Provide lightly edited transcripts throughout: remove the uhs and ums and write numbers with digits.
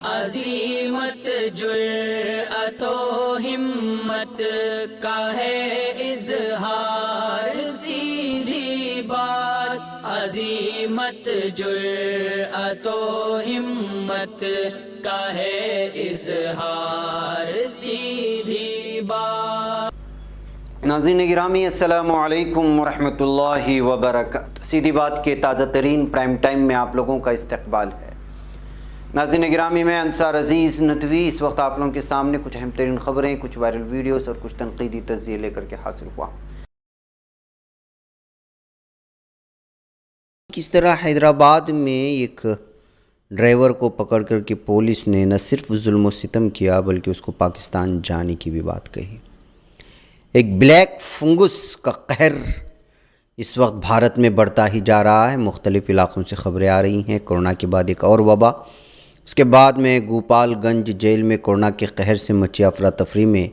عزیمت جرأت و ہمت کا ہے اظہار، سیدھی بات عزیمت جرأت و ہمت کا ہے اظہار، سیدھی بات۔ ناظرین گرامی السلام علیکم ورحمۃ اللہ وبرکاتہ۔ سیدھی بات کے تازہ ترین پرائم ٹائم میں آپ لوگوں کا استقبال ہے۔ ناظرین گرامی، میں انصار عزیز ندوی اس وقت آپ لوگوں کے سامنے کچھ اہم ترین خبریں، کچھ وائرل ویڈیوز اور کچھ تنقیدی تجزیے لے کر کے حاضر ہوا۔ کس طرح حیدرآباد میں ایک ڈرائیور کو پکڑ کر کے پولیس نے نہ صرف ظلم و ستم کیا بلکہ اس کو پاکستان جانے کی بھی بات کہی۔ ایک بلیک فنگس کا قہر اس وقت بھارت میں بڑھتا ہی جا رہا ہے۔ مختلف علاقوں سے خبریں آ رہی ہیں۔ کورونا کے بعد ایک اور وبا، اس کے بعد میں گوپال گنج جیل میں کورونا کے قہر سے مچی افراتفری میں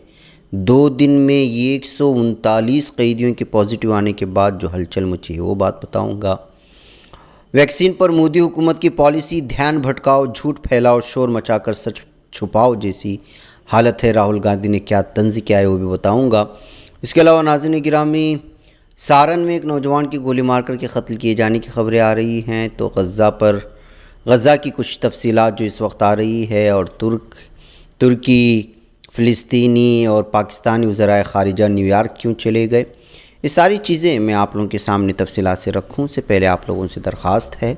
2 دن میں 139 قیدیوں کے پازیٹیو آنے کے بعد جو ہلچل مچی ہے وہ بات بتاؤں گا۔ ویکسین پر مودی حکومت کی پالیسی دھیان بھٹکاؤ، جھوٹ پھیلاؤ، شور مچا کر سچ چھپاؤ جیسی حالت ہے۔ راہل گاندھی نے کیا طنز کیا ہے وہ بھی بتاؤں گا۔ اس کے علاوہ ناظرین گرامی، سارن میں ایک نوجوان کی گولی مار کر کے قتل کیے جانے کی خبریں آ رہی ہیں، تو غزہ کی کچھ تفصیلات جو اس وقت آ رہی ہے، اور ترکی، فلسطینی اور پاکستانی وزرائے خارجہ نیو یارک کیوں چلے گئے، یہ ساری چیزیں میں آپ لوگوں کے سامنے تفصیلات سے رکھوں سے پہلے آپ لوگوں سے درخواست ہے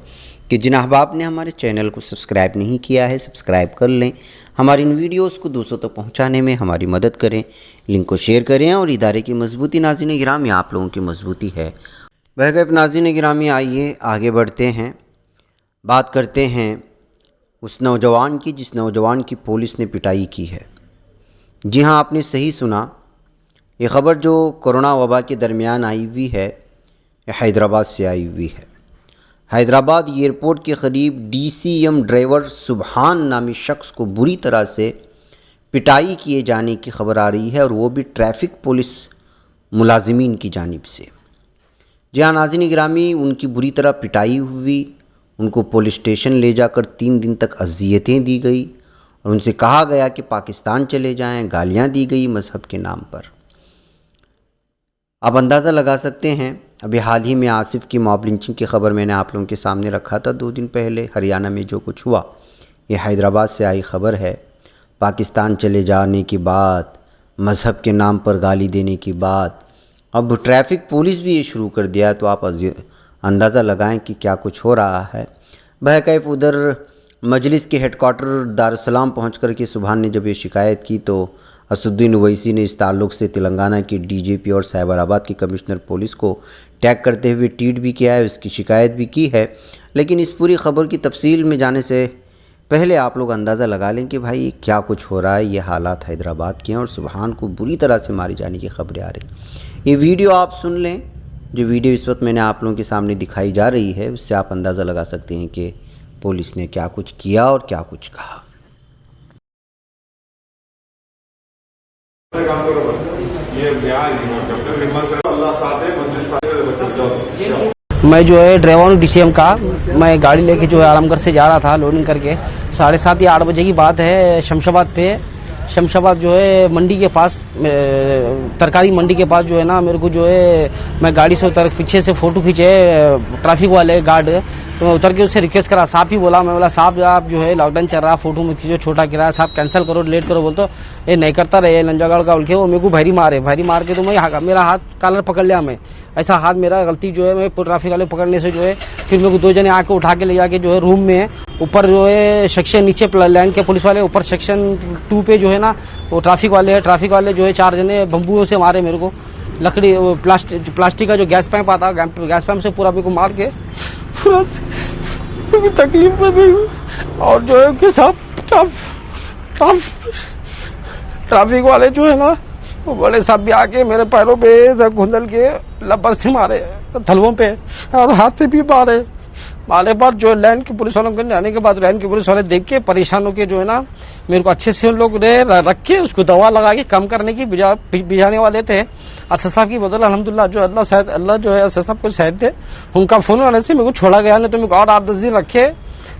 کہ جن احباب نے ہمارے چینل کو سبسکرائب نہیں کیا ہے سبسکرائب کر لیں، ہماری ان ویڈیوز کو دوسروں تک پہنچانے میں ہماری مدد کریں، لنک کو شیئر کریں، اور ادارے کی مضبوطی ناظرین گرامی آپ لوگوں کی مضبوطی ہے۔ بہرکیف ناظرین گرامی، آئیے آگے بڑھتے ہیں، بات کرتے ہیں اس نوجوان کی جس نوجوان کی پولیس نے پٹائی کی ہے۔ جی ہاں، آپ نے صحیح سنا، یہ خبر جو کورونا وبا کے درمیان آئی ہوئی ہے یہ حیدرآباد سے آئی ہوئی ہے۔ حیدرآباد ایئرپورٹ کے قریب ڈی سی ایم ڈرائیور سبحان نامی شخص کو بری طرح سے پٹائی کیے جانے کی خبر آ رہی ہے، اور وہ بھی ٹریفک پولیس ملازمین کی جانب سے۔ جہاں ناظرین گرامی، ان کی بری طرح پٹائی ہوئی، ان کو پولیس اسٹیشن لے جا کر 3 دن تک اذیتیں دی گئی، اور ان سے کہا گیا کہ پاکستان چلے جائیں، گالیاں دی گئی مذہب کے نام پر۔ آپ اندازہ لگا سکتے ہیں، ابھی حال ہی میں آصف کی موب لنچنگ کی خبر میں نے آپ لوگوں کے سامنے رکھا تھا 2 دن پہلے۔ ہریانہ میں جو کچھ ہوا، یہ حیدرآباد سے آئی خبر ہے۔ پاکستان چلے جانے کی بات، مذہب کے نام پر گالی دینے کی بات، اب ٹریفک پولیس بھی یہ شروع کر دیا ہے، تو آپ اندازہ لگائیں کہ کیا کچھ ہو رہا ہے۔ بہرکیف ادھر مجلس کے ہیڈ کوارٹر دارالسلام پہنچ کر کے سبحان نے جب یہ شکایت کی، تو اسدالدین اویسی نے اس تعلق سے تلنگانہ کی ڈی جی پی اور سائبر آباد کے کمشنر پولیس کو ٹیگ کرتے ہوئے ٹویٹ بھی کیا ہے، اس کی شکایت بھی کی ہے۔ لیکن اس پوری خبر کی تفصیل میں جانے سے پہلے آپ لوگ اندازہ لگا لیں کہ بھائی کیا کچھ ہو رہا ہے۔ یہ حالات حیدرآباد کے ہیں، اور سبحان کو بری طرح سے ماری جانے کی خبریں آ رہی ہیں۔ یہ ویڈیو آپ سن لیں، جو ویڈیو اس وقت میں نے آپ لوگوں کے سامنے دکھائی جا رہی ہے، اس سے آپ اندازہ لگا سکتے ہیں کہ پولیس نے کیا کچھ کیا اور کیا کچھ کہا۔ میں جو ہے ڈرائیور ہوں ڈی سی ایم کا۔ میں گاڑی لے کے جو ہے عالم گڑھ سے جا رہا تھا لوڈنگ کر کے، 7:30 یا 8 بجے کی بات ہے۔ شمشاباد جو ہے منڈی کے پاس، ترکاری منڈی کے پاس جو ہے نا، میرے کو جو ہے میں گاڑی سے اتر پیچھے سے فوٹو کھینچے ٹریفک والے گارڈ، تو میں اتر کے اس سے ریکویسٹ کرا، صاحب ہی بولا، میں بولا صاحب آپ جو ہے لاک ڈاؤن چل رہا، فوٹو میں کھینچو، چھوٹا کرایہ صاحب کینسل کرو، لیٹ کرو، بولتے یہ نہیں کرتا رہے لنجا گڑھ کا بول کے وہ میرے کو بھری مار کے تو میں میرا ہاتھ کالر پکڑ لیا، میں ایسا ہاتھ میرا غلطی جو ہے میں ٹریفک والے پکڑنے سے جو ہے پھر میرے کو 2 جنے آ کے اٹھا کے لے جا کے جو ہے روم میں اوپر جو ہے سیکشن نیچے لائن کے پولیس والے اوپر سیکشن 2 پہ جو ہے نا وہ ٹریفک والے جو ہے 4 جنے بمبوؤں سے مارے میرے کو، لکڑی پلاسٹک کا جو گیس پائپ آتا، گیس پائپ سے پورا میرے کو مار کے پورا تکلیف میں بھی ہوں۔ اور جو ہے کہ صاحب ٹریفک والے جو ہے نا وہ بڑے صاحب بھی آ کے میرے پیروں پہ گھندل کے لبر سے مارے، تھلووں پہ اور ہاتھ پہ بھی مارے بعد جو لائن کے پولیس والوں کے آنے کے بعد لائن کے پولیس والے دیکھ کے پریشان ہو کے جو ہے نا میرے کو اچھے سے ان لوگ رکھ کے اس کو دوا لگا کے کم کرنے کی بجانے والے تھے۔ اسد صاحب کی بدل الحمدللہ جو اللہ جو ہے اسد صاحب کو شاہد تھے، ان کا فون آنے سے میرے کو چھوڑا گیا، نہیں تو میرے کو اور 8-10 دن رکھے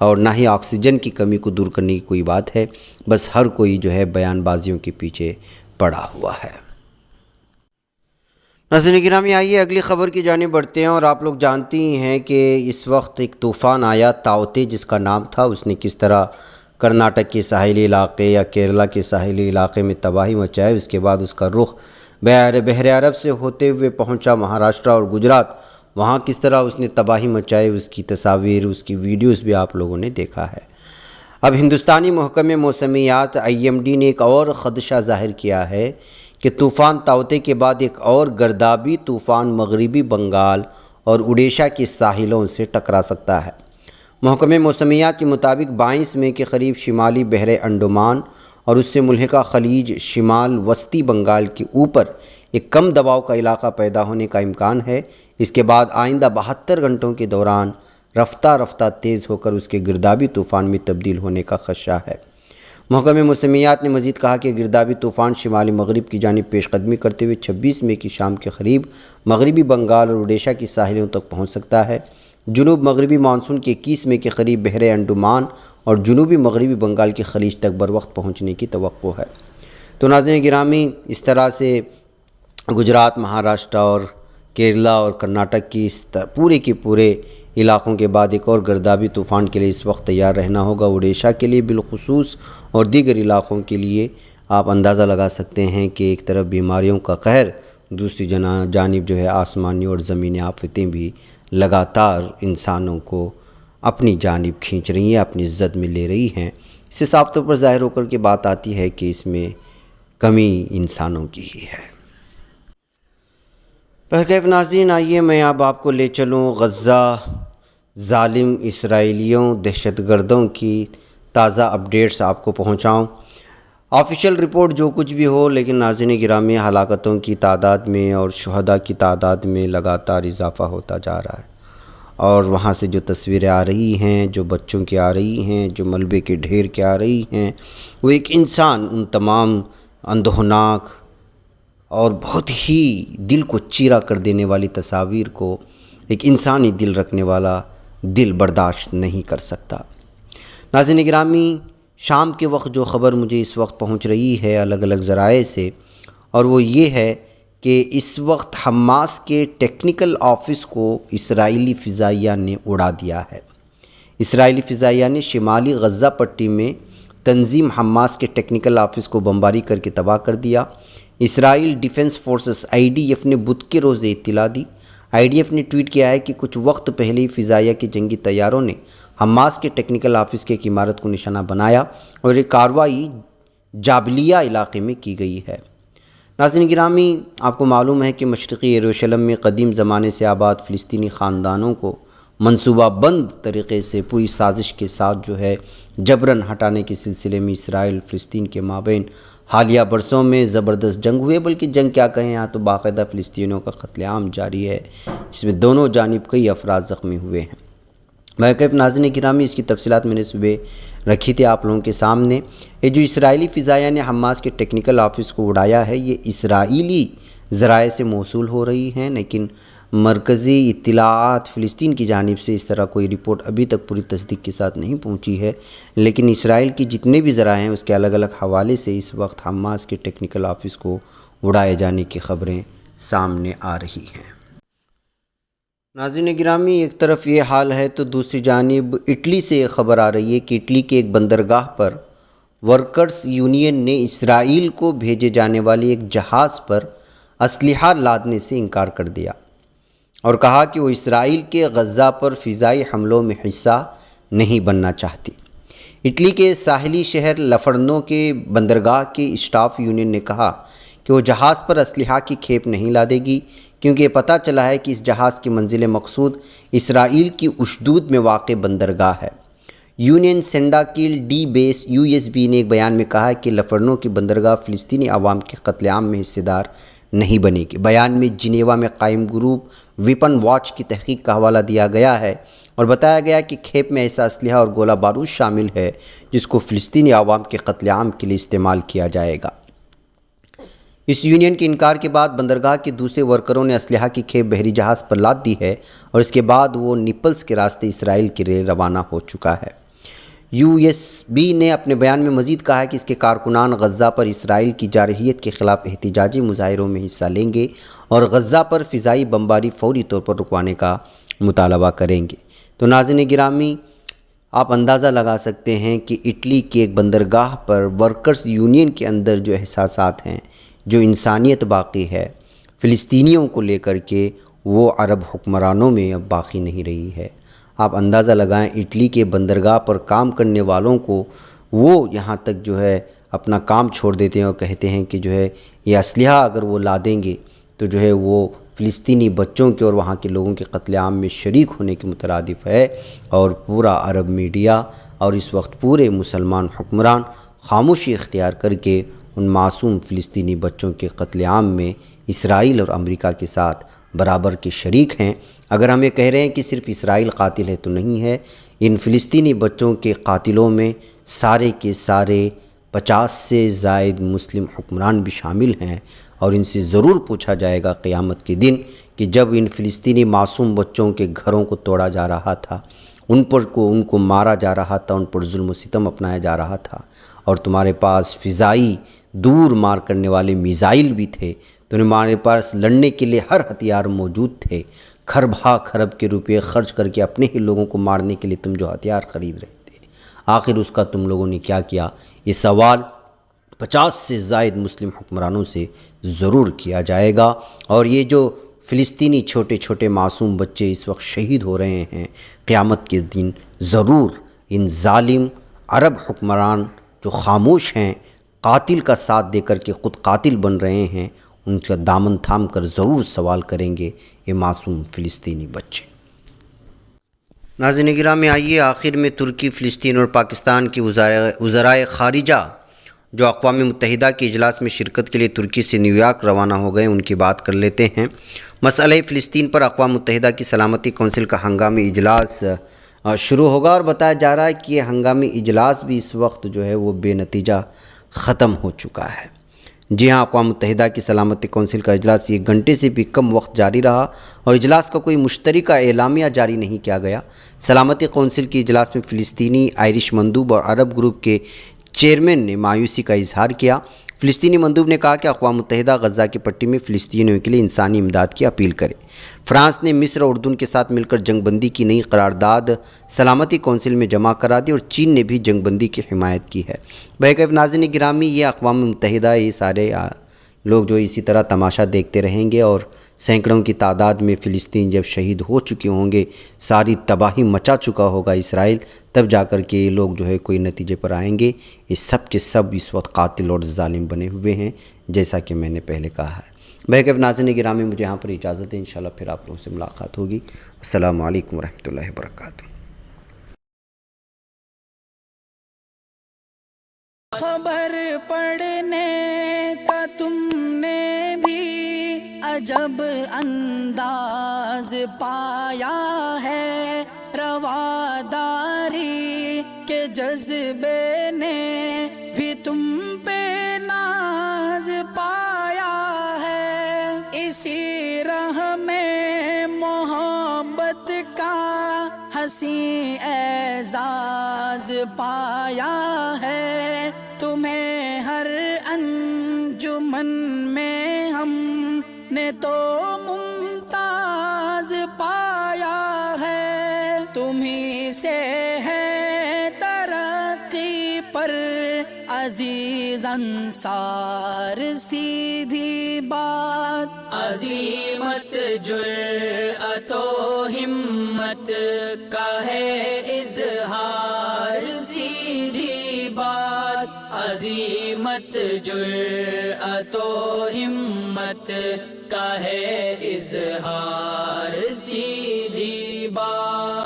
اور نہ ہی آکسیجن کی کمی کو دور کرنے کی کوئی بات ہے، بس ہر کوئی جو ہے بیان بازیوں کے پیچھے پڑا ہوا ہے۔ ناظرین گرامی، آئیے اگلی خبر کی جانب بڑھتے ہیں، اور آپ لوگ جانتی ہیں کہ اس وقت ایک طوفان آیا تاؤتے جس کا نام تھا، اس نے کس طرح کرناٹک کے ساحلی علاقے یا کیرلا کے ساحلی علاقے میں تباہی مچائی۔ اس کے بعد اس کا رخ بحر عرب سے ہوتے ہوئے پہنچا مہاراشٹر اور گجرات، وہاں کس طرح اس نے تباہی مچائی، اس کی تصاویر، اس کی ویڈیوز بھی آپ لوگوں نے دیکھا ہے۔ اب ہندوستانی محکمہ موسمیات IMD نے ایک اور خدشہ ظاہر کیا ہے کہ طوفان تاؤتے کے بعد ایک اور گردابی طوفان مغربی بنگال اور اڈیشہ کے ساحلوں سے ٹکرا سکتا ہے۔ محکمہ موسمیات کے مطابق 22 مئی کے قریب شمالی بحر انڈمان اور اس سے ملحقہ خلیج شمال وسطی بنگال کے اوپر ایک کم دباؤ کا علاقہ پیدا ہونے کا امکان ہے۔ اس کے بعد آئندہ 72 گھنٹوں کے دوران رفتہ رفتہ تیز ہو کر اس کے گردابی طوفان میں تبدیل ہونے کا خدشہ ہے۔ محکمہ موسمیات نے مزید کہا کہ گردابی طوفان شمالی مغرب کی جانب پیش قدمی کرتے ہوئے 26 مئی کی شام کے قریب مغربی بنگال اور اڈیشہ کی ساحلوں تک پہنچ سکتا ہے۔ جنوب مغربی مانسون کے 21 مئی کے قریب بحر انڈمان اور جنوبی مغربی بنگال کی خلیج تک بروقت پہنچنے کی توقع ہے۔ تو ناظرین گرامی، اس طرح سے گجرات، مہاراشٹر اور کیرلا اور کرناٹک کی پورے کے پورے علاقوں کے بعد ایک اور گردابی طوفان کے لیے اس وقت تیار رہنا ہوگا۔ اڈیشہ کے لیے بالخصوص اور دیگر علاقوں کے لیے آپ اندازہ لگا سکتے ہیں کہ ایک طرف بیماریوں کا قہر، دوسری جانب جو ہے آسمانی اور زمینی آفتیں بھی لگاتار انسانوں کو اپنی جانب کھینچ رہی ہیں، اپنی زد میں لے رہی ہیں۔ اس سے صاف طور پر ظاہر ہو کر کے بات آتی ہے کہ اس میں کمی انسانوں کی ہی ہے۔ بہرکیف ناظرین، آئیے میں اب آپ کو لے چلوں غزہ ظالم اسرائیلیوں دہشت گردوں کی تازہ اپڈیٹس آپ کو پہنچاؤں۔ آفیشیل رپورٹ جو کچھ بھی ہو، لیکن ناظرین گرامی ہلاکتوں کی تعداد میں اور شہداء کی تعداد میں لگاتار اضافہ ہوتا جا رہا ہے، اور وہاں سے جو تصویریں آ رہی ہیں، جو بچوں کی آ رہی ہیں، جو ملبے کے ڈھیر کے آ رہی ہیں، وہ ایک انسان ان تمام اندوہناک اور بہت ہی دل کو چیرا کر دینے والی تصاویر کو ایک انسانی دل رکھنے والا دل برداشت نہیں کر سکتا۔ ناظرین گرامی، شام کے وقت جو خبر مجھے اس وقت پہنچ رہی ہے الگ الگ ذرائع سے، اور وہ یہ ہے کہ اس وقت حماس کے ٹیکنیکل آفس کو اسرائیلی فضائیہ نے اڑا دیا ہے۔ اسرائیلی فضائیہ نے شمالی غزہ پٹی میں تنظیم حماس کے ٹیکنیکل آفس کو بمباری کر کے تباہ کر دیا۔ اسرائیل ڈیفنس فورسز IDF نے بدھ کے روز اطلاع دی۔ IDF نے ٹویٹ کیا ہے کہ کچھ وقت پہلے ہی فضائیہ کے جنگی طیاروں نے حماس کے ٹیکنیکل آفس کی ایک عمارت کو نشانہ بنایا، اور یہ کارروائی جابلیہ علاقے میں کی گئی ہے۔ ناظرین گرامی، آپ کو معلوم ہے کہ مشرقی یروشلم میں قدیم زمانے سے آباد فلسطینی خاندانوں کو منصوبہ بند طریقے سے پوری سازش کے ساتھ جو ہے جبراً ہٹانے کے سلسلے میں اسرائیل فلسطین کے مابین حالیہ برسوں میں زبردست جنگ ہوئے، بلکہ جنگ کیا کہیں، یہاں تو باقاعدہ فلسطینیوں کا قتل عام جاری ہے، اس میں دونوں جانب کئی افراد زخمی ہوئے ہیں۔ بہرکیف ناظرین گرامی، اس کی تفصیلات میں نے صبح رکھی تھی آپ لوگوں کے سامنے۔ یہ جو اسرائیلی فضائیہ نے حماس کے ٹیکنیکل آفس کو اڑایا ہے، یہ اسرائیلی ذرائع سے موصول ہو رہی ہیں، لیکن مرکزی اطلاعات فلسطین کی جانب سے اس طرح کوئی رپورٹ ابھی تک پوری تصدیق کے ساتھ نہیں پہنچی ہے، لیکن اسرائیل کی جتنے بھی ذرائع ہیں اس کے الگ الگ حوالے سے اس وقت حماس کے ٹیکنیکل آفس کو اڑائے جانے کی خبریں سامنے آ رہی ہیں۔ ناظرین گرامی، ایک طرف یہ حال ہے تو دوسری جانب اٹلی سے یہ خبر آ رہی ہے کہ اٹلی کے ایک بندرگاہ پر ورکرز یونین نے اسرائیل کو بھیجے جانے والے ایک جہاز پر اسلحہ لادنے سے انکار کر دیا، اور کہا کہ وہ اسرائیل کے غزہ پر فضائی حملوں میں حصہ نہیں بننا چاہتی۔ اٹلی کے ساحلی شہر لفرنو کے بندرگاہ کے اسٹاف یونین نے کہا کہ وہ جہاز پر اسلحہ کی کھیپ نہیں لادے گی، کیونکہ یہ پتہ چلا ہے کہ اس جہاز کی منزل مقصود اسرائیل کی اشدود میں واقع بندرگاہ ہے۔ یونین سینڈاکیل ڈی بیس USB نے ایک بیان میں کہا ہے کہ لفرنو کی بندرگاہ فلسطینی عوام کے قتل عام میں حصے دار نہیں بنے گی۔ بیان میں جنیوا میں قائم گروپ ویپن واچ کی تحقیق کا حوالہ دیا گیا ہے، اور بتایا گیا کہ کھیپ میں ایسا اسلحہ اور گولہ بارود شامل ہے جس کو فلسطینی عوام کے قتل عام کے لیے استعمال کیا جائے گا۔ اس یونین کے انکار کے بعد بندرگاہ کے دوسرے ورکروں نے اسلحہ کی کھیپ بحری جہاز پر لاد دی ہے، اور اس کے بعد وہ نیپلز کے راستے اسرائیل کے لیے روانہ ہو چکا ہے۔ USB نے اپنے بیان میں مزید کہا ہے کہ اس کے کارکنان غزہ پر اسرائیل کی جارحیت کے خلاف احتجاجی مظاہروں میں حصہ لیں گے اور غزہ پر فضائی بمباری فوری طور پر رکوانے کا مطالبہ کریں گے۔ تو ناظرین گرامی، آپ اندازہ لگا سکتے ہیں کہ اٹلی کے ایک بندرگاہ پر ورکرز یونین کے اندر جو احساسات ہیں، جو انسانیت باقی ہے فلسطینیوں کو لے کر کے، وہ عرب حکمرانوں میں اب باقی نہیں رہی ہے۔ آپ اندازہ لگائیں، اٹلی کے بندرگاہ پر کام کرنے والوں کو وہ یہاں تک جو ہے اپنا کام چھوڑ دیتے ہیں اور کہتے ہیں کہ جو ہے یہ اسلحہ اگر وہ لا دیں گے تو جو ہے وہ فلسطینی بچوں کے اور وہاں کے لوگوں کے قتل عام میں شریک ہونے کے مترادف ہے، اور پورا عرب میڈیا اور اس وقت پورے مسلمان حکمران خاموشی اختیار کر کے ان معصوم فلسطینی بچوں کے قتل عام میں اسرائیل اور امریکہ کے ساتھ برابر کے شریک ہیں۔ اگر ہم یہ کہہ رہے ہیں کہ صرف اسرائیل قاتل ہے تو نہیں ہے، ان فلسطینی بچوں کے قاتلوں میں سارے کے سارے 50 سے زائد مسلم حکمران بھی شامل ہیں، اور ان سے ضرور پوچھا جائے گا قیامت کے دن کہ جب ان فلسطینی معصوم بچوں کے گھروں کو توڑا جا رہا تھا، ان کو مارا جا رہا تھا، ان پر ظلم و ستم اپنایا جا رہا تھا، اور تمہارے پاس فضائی دور مار کرنے والے میزائل بھی تھے، تمہارے پاس لڑنے کے لیے ہر ہتھیار موجود تھے، کھربا کھرب کے روپے خرچ کر کے اپنے ہی لوگوں کو مارنے کے لیے تم جو ہتھیار خرید رہے تھے، آخر اس کا تم لوگوں نے کیا کیا؟ یہ سوال 50 سے زائد مسلم حکمرانوں سے ضرور کیا جائے گا۔ اور یہ جو فلسطینی چھوٹے چھوٹے معصوم بچے اس وقت شہید ہو رہے ہیں، قیامت کے دن ضرور ان ظالم عرب حکمران جو خاموش ہیں، قاتل کا ساتھ دے کر کے خود قاتل بن رہے ہیں، ان کا دامن تھام کر ضرور سوال کریں گے یہ معصوم فلسطینی بچے۔ ناظرین گرامی، آئیے آخر میں ترکی، فلسطین اور پاکستان کی وزرائے خارجہ جو اقوام متحدہ کے اجلاس میں شرکت کے لیے ترکی سے نیو یارک روانہ ہو گئے، ان کی بات کر لیتے ہیں۔ مسئلہ فلسطین پر اقوام متحدہ کی سلامتی کونسل کا ہنگامی اجلاس شروع ہوگا، اور بتایا جا رہا ہے کہ یہ ہنگامی اجلاس بھی اس وقت جو ہے وہ بے نتیجہ ختم ہو چکا ہے۔ جی ہاں، اقوام متحدہ کی سلامتی کونسل کا اجلاس 1 گھنٹے سے بھی کم وقت جاری رہا، اور اجلاس کا کوئی مشترکہ اعلامیہ جاری نہیں کیا گیا۔ سلامتی کونسل کے اجلاس میں فلسطینی، آئرش مندوب اور عرب گروپ کے چیئرمین نے مایوسی کا اظہار کیا۔ فلسطینی مندوب نے کہا کہ اقوام متحدہ غزہ کی پٹی میں فلسطینیوں کے لیے انسانی امداد کی اپیل کرے۔ فرانس نے مصر اور اردن کے ساتھ مل کر جنگ بندی کی نئی قرارداد سلامتی کونسل میں جمع کرا دی، اور چین نے بھی جنگ بندی کی حمایت کی ہے۔ بہرکیف ناظرین گرامی، یہ اقوام متحدہ، یہ سارے لوگ جو اسی طرح تماشا دیکھتے رہیں گے، اور سینکڑوں کی تعداد میں فلسطین جب شہید ہو چکے ہوں گے، ساری تباہی مچا چکا ہوگا اسرائیل، تب جا کر کے یہ لوگ جو ہے کوئی نتیجے پر آئیں گے۔ یہ سب کے سب اس وقت قاتل اور ظالم بنے ہوئے ہیں، جیسا کہ میں نے پہلے کہا ہے۔ بہرکیف ناظرین گرامی، مجھے یہاں پر اجازت ہے، انشاءاللہ پھر آپ لوگوں سے ملاقات ہوگی۔ السلام علیکم ورحمۃ اللہ وبرکاتہ۔ خبر پڑھنے کا تم نے بھی عجب انداز پایا ہے، رواداری کے جذبے نے بھی تم پہ ناز پایا ہے، اسی راہ میں محبت کا حسین اعزاز پایا ہے، تمہیں ہر انجمن میں ہم نے تو ممتاز پایا ہے، تمہیں سے ہے ترقی پر عزیز انصار، سیدھی بات عظیمت جرأت و ہمت کا ہے اظہار، سیدھی بات عظیمت جرأت و ہمت کا ہے اظہار، سیدھی بات۔